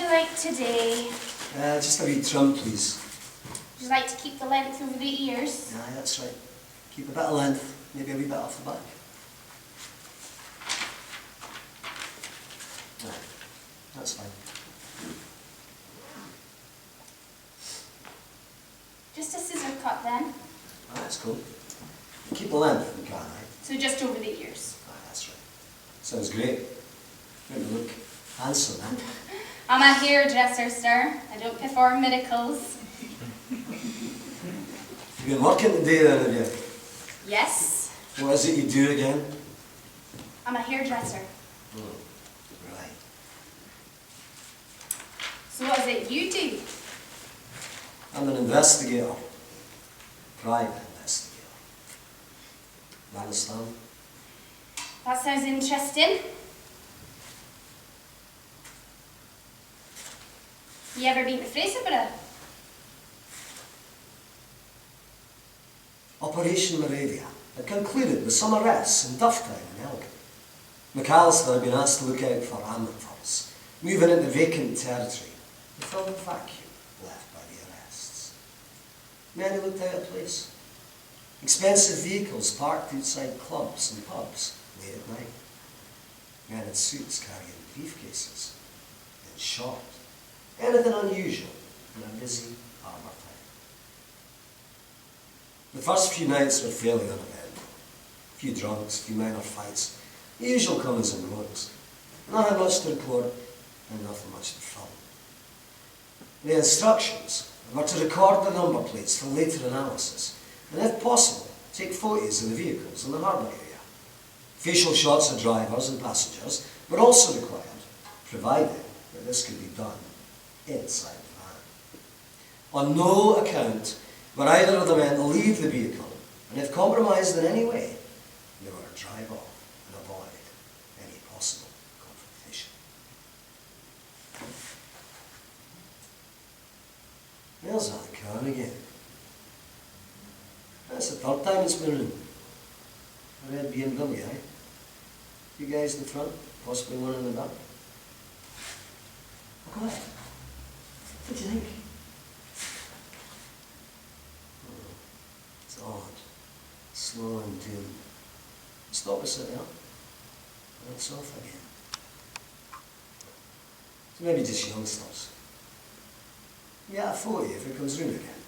you like today? Just a wee trim, please. Would you like to keep the length over the ears? Aye, that's right. Keep a bit of length, maybe a wee bit off the back. Aye, that's fine. Just a scissor cut then. Aye, that's cool. Keep the length if you can, aye. So just over the ears. Aye, that's right. Sounds great. Make me look handsome, eh? I'm a hairdresser, sir. I don't perform miracles. You've been working today then, have you? Yes. What is it you do again? I'm a hairdresser. Oh, right. So what is it you do? I'm an investigator. Private investigator. You understand? That sounds interesting. You ever been to Fraserburgh? Operation Moravia had concluded with some arrests in Dufftown and Elgin. McAllister had been asked to look out for amateurs, moving into vacant territory to fill the vacuum left by the arrests. Many looked out of place. Expensive vehicles parked outside clubs and pubs late at night. Men in suits carrying briefcases. In short, anything unusual in a busy harbour town. The first few nights were fairly uneventful. A few drunks, a few minor fights, the usual comings and goings. Nothing much to report and nothing much to film. The instructions were to record the number plates for later analysis and, if possible, take photos of the vehicles in the harbour area. Facial shots of drivers and passengers were also required, provided that this could be done inside the van. On no account were either of the men to leave the vehicle, and if compromised in any way, they were to drive off and avoid any possible confrontation. There's that car again. That's the third time it's been in. A red BMW, eh? You guys in the front, possibly one in the back. Oh, go ahead. What do you think? Oh, it's odd. Slow and dim. Just opposite there. And it's off again. So maybe just youngsters. Yeah, a photo if it comes round again.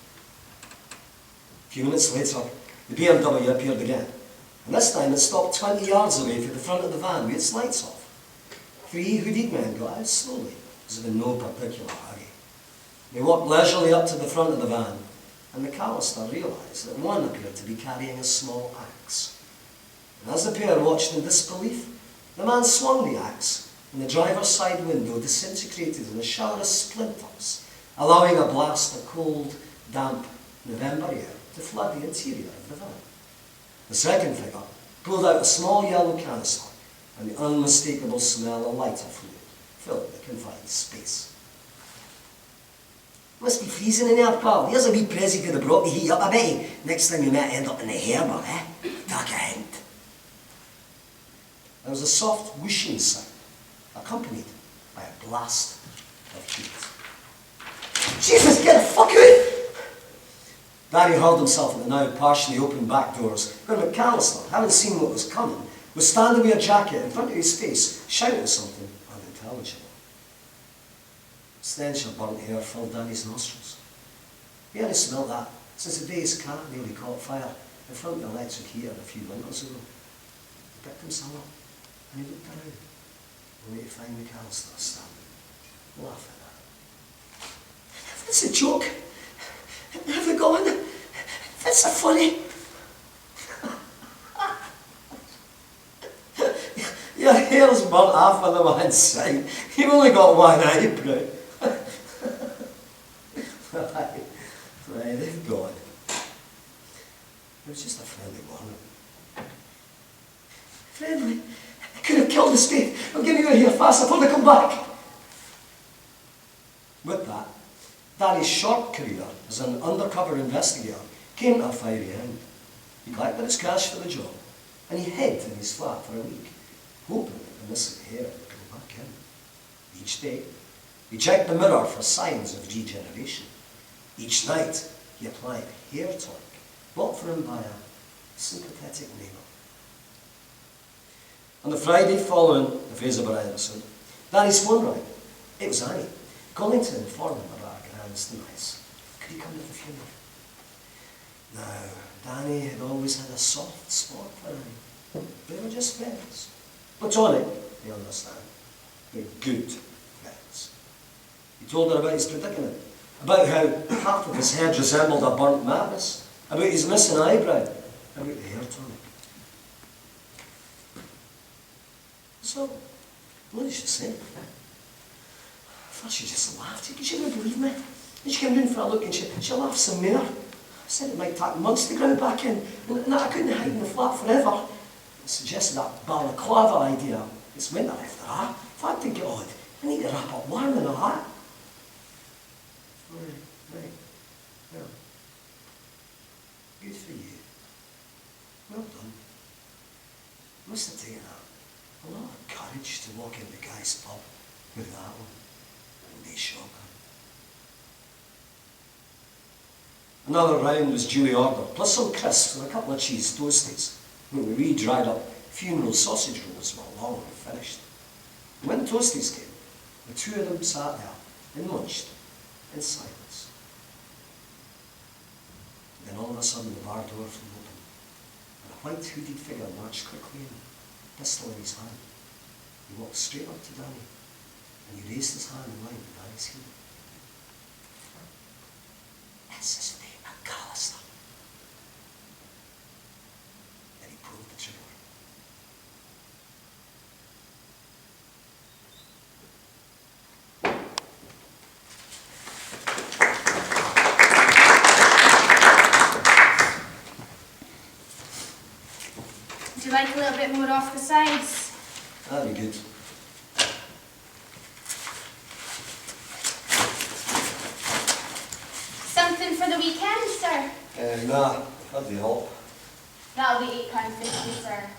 A few minutes later, the BMW appeared again. And this time it stopped 20 yards away from the front of the van with its lights off. Three hooded men got out slowly, as if in no particular hurry. They walked leisurely up to the front of the van, and McAllister realised that one appeared to be carrying a small axe. And as the pair watched in disbelief, the man swung the axe, and the driver's side window disintegrated in a shower of splinters, allowing a blast of cold, damp November air to flood the interior of the van. The second figure pulled out a small yellow canister, and the unmistakable smell of lighter fluid filled the confined space. Must be freezing in there, pal. Here's a wee present could have brought the heat up a bit. Next time you might end up in the harbour, eh? Take a hint. There was a soft whooshing sound, accompanied by a blast of heat. Jesus, get the fuck out! Barry hurled himself at the now partially open back doors, where McAllister, having seen what was coming, was standing with a jacket in front of his face, shouting something unintelligible. The stench of burnt hair filled Danny's nostrils. He hadn't smelt that since the day his cat nearly caught fire in front of the electric heater a few winters ago. He picked himself up and he looked around, only to find McAllister standing, laughing at him. That's a joke. Have we gone? That's so funny. Your hair's burnt off on the one side. You've only got one eyebrow. Right, they've gone. It was just a friendly warning. Friendly? I could have killed the spade. I'm getting out of here fast. I thought I'd come back. With that, Danny's short career as an undercover investigator came to a fiery end. He collected his cash for the job, and he hid in his flat for a week, hoping that the missing hair would come back in. Each day, He checked the mirror for signs of degeneration. Each night, he applied hair tonic, bought for him by a sympathetic neighbour. On the Friday following the Fraserburgh episode, Danny's phone rang. It was Annie, calling to inform him about a grand's demise. Could he come to the funeral? Now, Danny had always had a soft spot for Annie. They were just friends. Platonic, you understand. They're good friends. He told her about his predicament, about how half of his head resembled a burnt mattress, about his missing eyebrow, about the hair tonic. So, what did she say? I thought she just laughed. Could she never believe me? Then she came down for a look and she laughed some more. I said it might take months to grow back in, and that I couldn't hide in the flat forever. I suggested that balaclava idea. It's winter after that. If I think it odd, I need to wrap up warm in a hat. Right. Well, good for you. Well done. Must have taken a lot of courage to walk into the guy's pub with that one. And they shock him. Another round was duly ordered, plus some crisps and a couple of cheese toasties. The wee dried up funeral sausage rolls were long finished. And when the toasties came, the two of them sat there and munched in silence. Then all of a sudden the bar door flew open, and a white hooded figure marched quickly in, pistol in his hand. He walked straight up to Danny, and he raised his hand in line with Danny's heel. It's his name, McAllister. Then he pulled the trigger. Would you like a little bit more off the sides? That'd be good. Something for the weekend, sir? Nah, that'd be help. That'll be £8.50, sir.